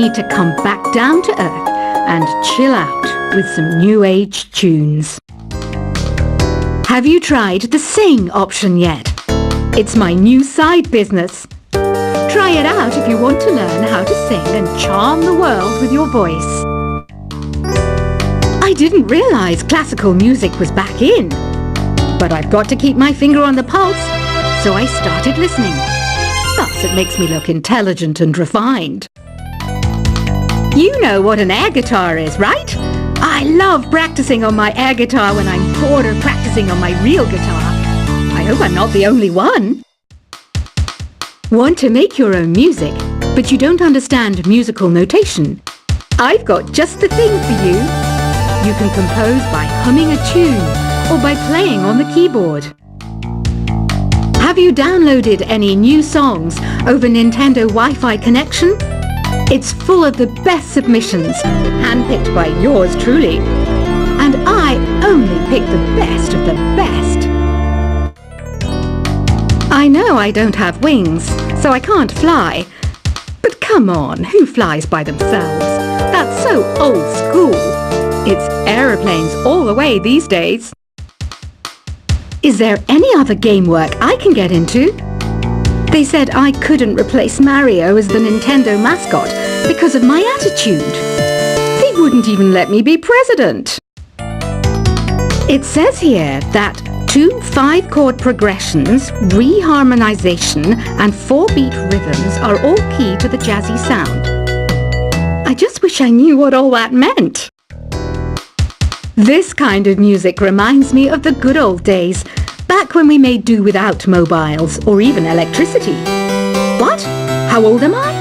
need to come back down to earth and chill out with some new age tunes. Have you tried the sing option yet? It's my new side business. Try it out if you want to learn how to sing and charm the world with your voice. I didn't realize classical music was back in, but I've got to keep my finger on the pulse, so I started listening. Thus, it makes me look intelligent and refined. You know what an air guitar is, right? I love practicing on my air guitar when I'm bored of practicing on my real guitar. I hope I'm not the only one. Want to make your own music, but you don't understand musical notation? I've got just the thing for you. You can compose by humming a tune or by playing on the keyboard. Have you downloaded any new songs over Nintendo Wi-Fi connection? It's full of the best submissions, handpicked by yours truly. And I only pick the best of the best. I know I don't have wings, so I can't fly. But come on, who flies by themselves? That's so old school. It's aeroplanes all the way these days. Is there any other game work I can get into? They said I couldn't replace Mario as the Nintendo mascot because of my attitude. They wouldn't even let me be president. It says here that 2 5-chord progressions, reharmonization, and 4-beat rhythms are all key to the jazzy sound. I just wish I knew what all that meant. This kind of music reminds me of the good old days, back when we made do without mobiles or even electricity. What? How old am I?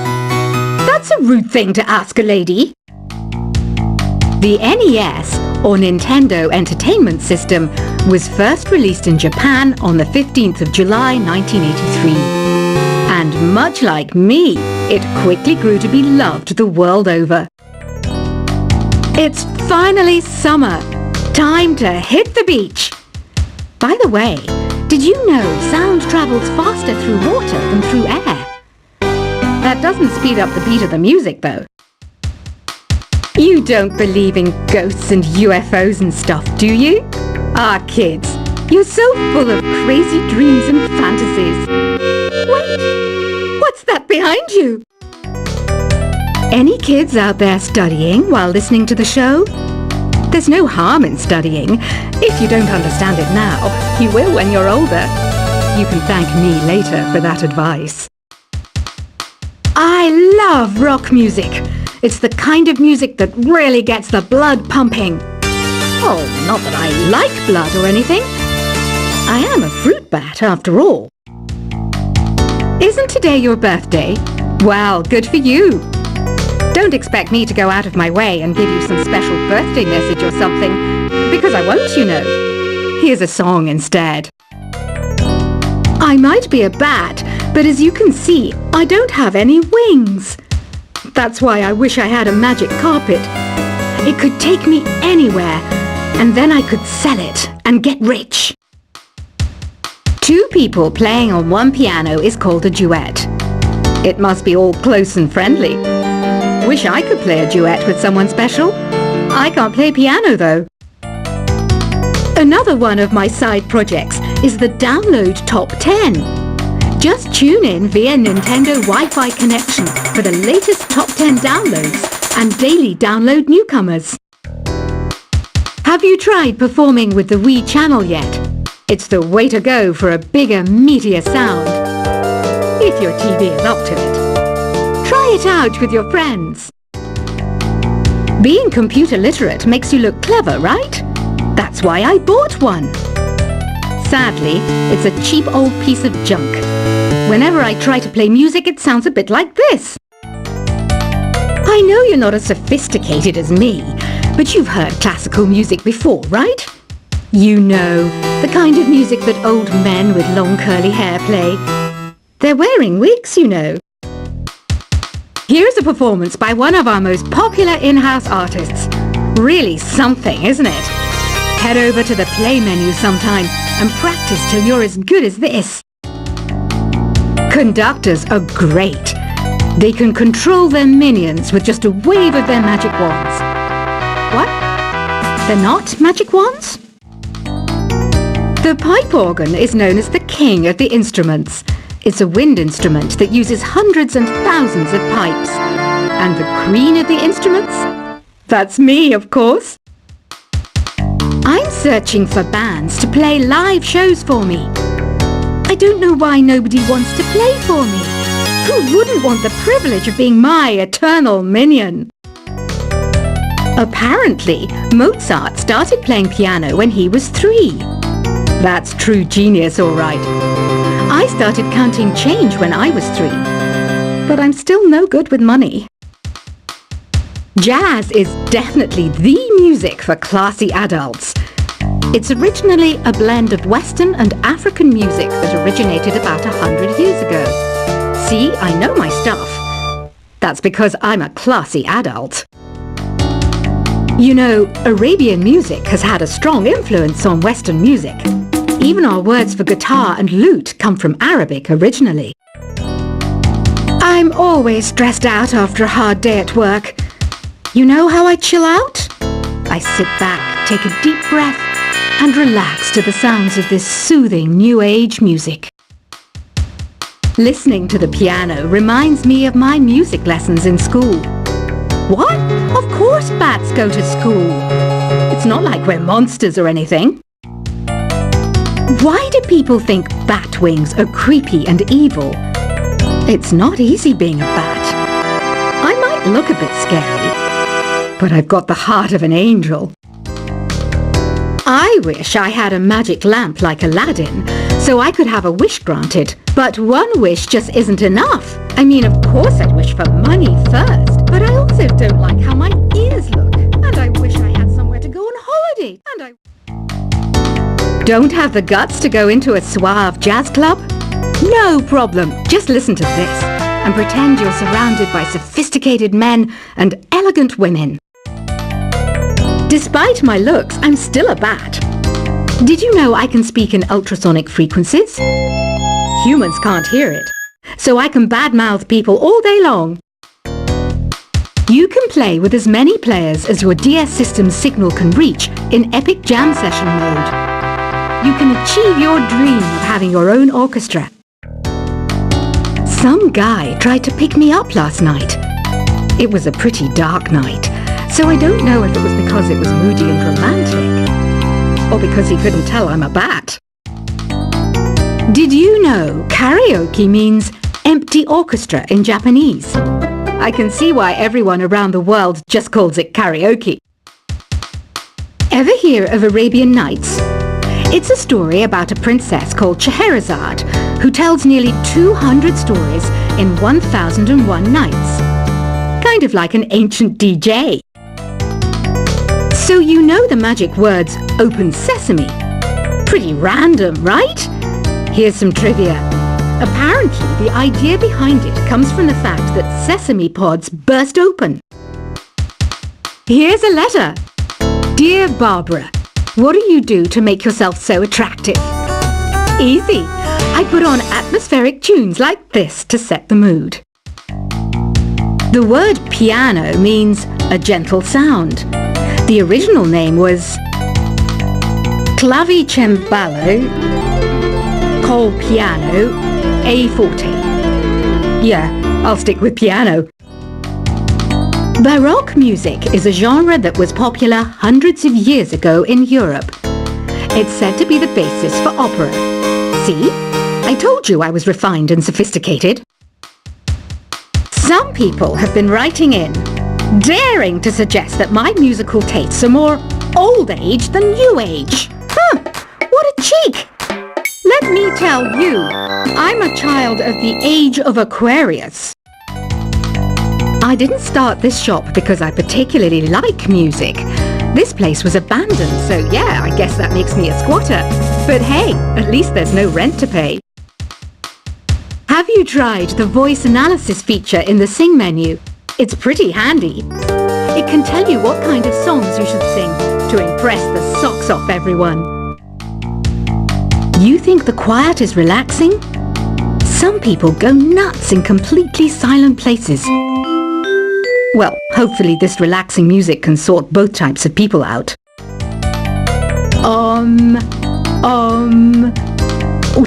That's a rude thing to ask a lady. The NES, or Nintendo Entertainment System, was first released in Japan on the 15th of July 1983. And much like me, it quickly grew to be loved the world over. It's finally summer. Time to hit the beach. By the way, did you know sound travels faster through water than through air? That doesn't speed up the beat of the music, though. You don't believe in ghosts and UFOs and stuff, do you? Ah, kids, you're so full of crazy dreams and fantasies. Wait, what's that behind you? Any kids out there studying while listening to the show? There's no harm in studying. If you don't understand it now, you will when you're older. You can thank me later for that advice. I love rock music. It's the kind of music that really gets the blood pumping. Oh, not that I like blood or anything. I am a fruit bat after all. Isn't today your birthday? Well, good for you. Don't expect me to go out of my way and give you some special birthday message or something, because I won't, you know. Here's a song instead. I might be a bat, but as you can see, I don't have any wings. That's why I wish I had a magic carpet. It could take me anywhere, and then I could sell it and get rich. 2 people playing on one piano is called a duet. It must be all close and friendly. Wish I could play a duet with someone special. I can't play piano though. Another one of my side projects is the Download Top 10. Just tune in via Nintendo Wi-Fi connection for the latest Top 10 downloads and daily download newcomers. Have you tried performing with the Wii channel yet? It's the way to go for a bigger, meatier sound. If your TV is up to it. Try it out with your friends. Being computer literate makes you look clever, right? That's why I bought one. Sadly, it's a cheap old piece of junk. Whenever I try to play music, it sounds a bit like this. I know you're not as sophisticated as me, but you've heard classical music before, right? You know, the kind of music that old men with long curly hair play. They're wearing wigs, you know. Here's a performance by one of our most popular in-house artists. Really something, isn't it? Head over to the play menu sometime and practice till you're as good as this. Conductors are great. They can control their minions with just a wave of their magic wands. What? They're not magic wands? The pipe organ is known as the king of the instruments. It's a wind instrument that uses hundreds and thousands of pipes. And the queen of the instruments? That's me, of course. I'm searching for bands to play live shows for me. I don't know why nobody wants to play for me. Who wouldn't want the privilege of being my eternal minion? Apparently, Mozart started playing piano when he was 3. That's true genius, all right. I started counting change when I was 3. But I'm still no good with money. Jazz is definitely the music for classy adults. It's originally a blend of Western and African music that originated about 100 years ago. See, I know my stuff. That's because I'm a classy adult. You know, Arabian music has had a strong influence on Western music. Even our words for guitar and lute come from Arabic originally. I'm always stressed out after a hard day at work. You know how I chill out? I sit back, take a deep breath, and relax to the sounds of this soothing New Age music. Listening to the piano reminds me of my music lessons in school. What? Of course bats go to school. It's not like we're monsters or anything. Why do people think bat wings are creepy and evil? It's not easy being a bat. I might look a bit scary, but I've got the heart of an angel. I wish I had a magic lamp like Aladdin, so I could have a wish granted. But one wish just isn't enough. I mean, of course I'd wish for money first, but I also don't like how my ears look. And I wish I had somewhere to go on holiday. And I don't have the guts to go into a suave jazz club? No problem. Just listen to this and pretend you're surrounded by sophisticated men and elegant women. Despite my looks, I'm still a bat. Did you know I can speak in ultrasonic frequencies? Humans can't hear it, so I can badmouth people all day long. You can play with as many players as your DS system's signal can reach in epic jam session mode. You can achieve your dream of having your own orchestra. Some guy tried to pick me up last night. It was a pretty dark night, so I don't know if it was because it was moody and romantic, or because he couldn't tell I'm a bat. Did you know karaoke means empty orchestra in Japanese? I can see why everyone around the world just calls it karaoke. Ever hear of Arabian Nights? It's a story about a princess called Scheherazade who tells nearly 200 stories in 1001 nights. Kind of like an ancient DJ. So you know the magic words "open sesame." Pretty random, right? Here's some trivia. Apparently, the idea behind it comes from the fact that sesame pods burst open. Here's a letter. Dear Barbara, what do you do to make yourself so attractive? Easy. I put on atmospheric tunes like this to set the mood. The word piano means a gentle sound. The original name was clavicembalo col piano a forte. Yeah, I'll stick with piano. Baroque music is a genre that was popular hundreds of years ago in Europe. It's said to be the basis for opera. See? I told you I was refined and sophisticated. Some people have been writing in, daring to suggest that my musical tastes are more old age than new age. What a cheek! Let me tell you, I'm a child of the age of Aquarius. I didn't start this shop because I particularly like music. This place was abandoned, so yeah, I guess that makes me a squatter. But hey, at least there's no rent to pay. Have you tried the voice analysis feature in the Sing menu? It's pretty handy. It can tell you what kind of songs you should sing to impress the socks off everyone. You think the quiet is relaxing? Some people go nuts in completely silent places. Well, hopefully this relaxing music can sort both types of people out. Oh,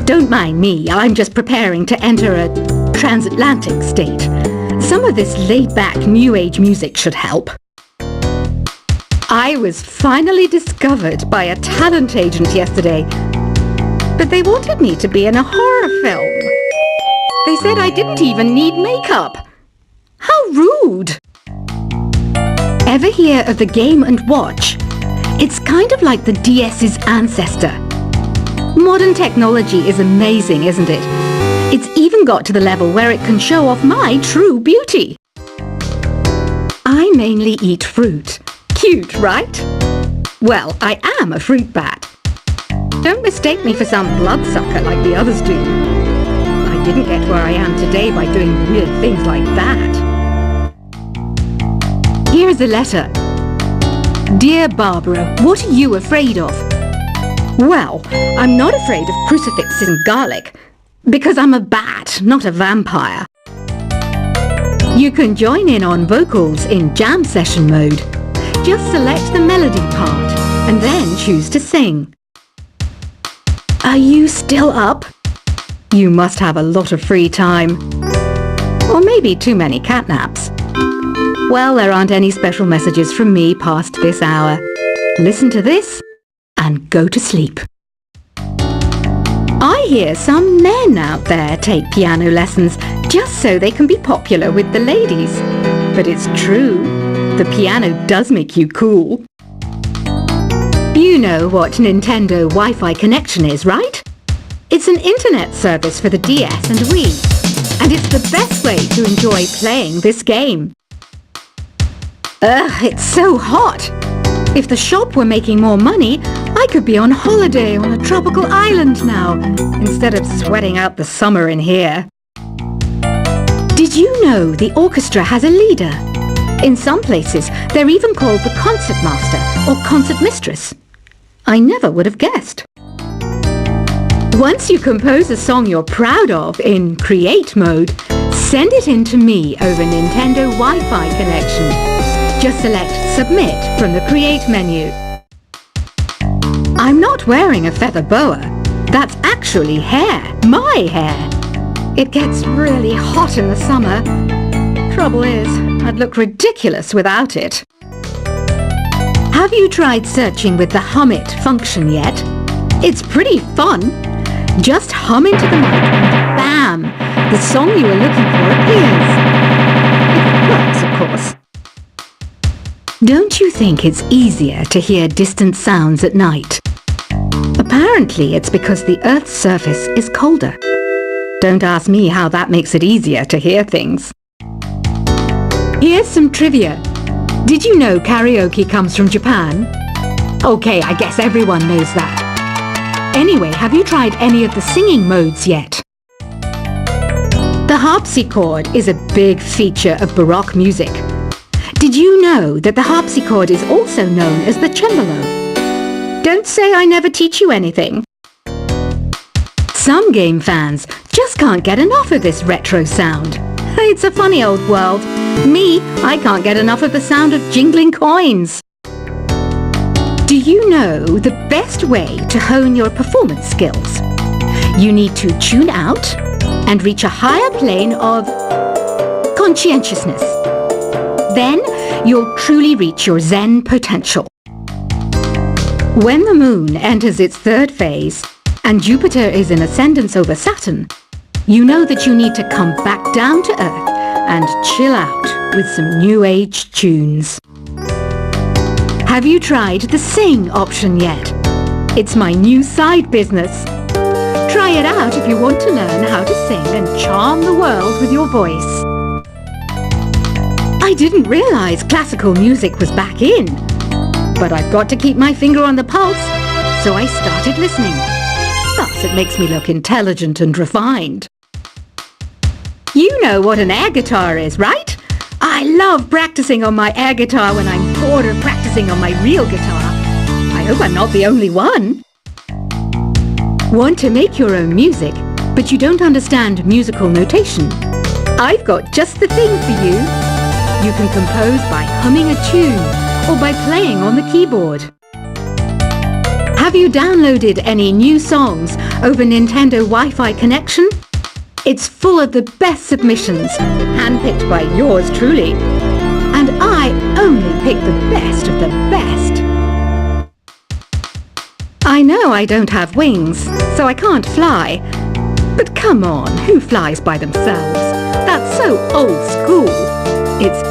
don't mind me. I'm just preparing to enter a transatlantic state. Some of this laid-back New Age music should help. I was finally discovered by a talent agent yesterday, but they wanted me to be in a horror film. They said I didn't even need makeup. How rude! Ever hear of the Game & Watch? It's kind of like the DS's ancestor. Modern technology is amazing, isn't it? It's even got to the level where it can show off my true beauty. I mainly eat fruit. Cute, right? Well, I am a fruit bat. Don't mistake me for some bloodsucker like the others do. I didn't get where I am today by doing weird things like that. Here's a letter. Dear Barbara, what are you afraid of? Well, I'm not afraid of crucifixes and garlic, because I'm a bat, not a vampire. You can join in on vocals in jam session mode. Just select the melody part and then choose to sing. Are you still up? You must have a lot of free time. Or maybe too many catnaps. Well, there aren't any special messages from me past this hour. Listen to this and go to sleep. I hear some men out there take piano lessons just so they can be popular with the ladies. But it's true, the piano does make you cool. You know what Nintendo Wi-Fi connection is, right? It's an internet service for the DS and Wii, and it's the best way to enjoy playing this game. Ugh, it's so hot! If the shop were making more money, I could be on holiday on a tropical island now, instead of sweating out the summer in here. Did you know the orchestra has a leader? In some places, they're even called the concert master or concert mistress. I never would have guessed. Once you compose a song you're proud of in create mode, send it in to me over Nintendo Wi-Fi connection. Just select Submit from the Create menu. I'm not wearing a feather boa. That's actually hair, my hair. It gets really hot in the summer. Trouble is, I'd look ridiculous without it. Have you tried searching with the Hum It function yet? It's pretty fun. Just hum into the mic and bam! The song you were looking for appears. If it works, of course. Don't you think it's easier to hear distant sounds at night? Apparently it's because the Earth's surface is colder. Don't ask me how that makes it easier to hear things. Here's some trivia. Did you know karaoke comes from Japan? Okay, I guess everyone knows that. Anyway, have you tried any of the singing modes yet? The harpsichord is a big feature of Baroque music. Did you know that the harpsichord is also known as the cembalo? Don't say I never teach you anything. Some game fans just can't get enough of this retro sound. It's a funny old world. Me, I can't get enough of the sound of jingling coins. Do you know the best way to hone your performance skills? You need to tune out and reach a higher plane of conscientiousness. Then you'll truly reach your Zen potential. When the moon enters its third phase and Jupiter is in ascendance over Saturn, you know that you need to come back down to Earth and chill out with some New Age tunes. Have you tried the Sing option yet? It's my new side business. Try it out if you want to learn how to sing and charm the world with your voice. I didn't realize classical music was back in, but I've got to keep my finger on the pulse, so I started listening. Thus it makes me look intelligent and refined. You know what an air guitar is, right? I love practicing on my air guitar when I'm bored of practicing on my real guitar. I hope I'm not the only one. Want to make your own music? but you don't understand musical notation. I've got just the thing for you. You can compose by humming a tune or by playing on the keyboard. Have you downloaded any new songs over Nintendo Wi-Fi connection? It's full of the best submissions, handpicked by yours truly. And I only pick the best of the best. I know I don't have wings, so I can't fly. But come on, who flies by themselves? That's so old school. It's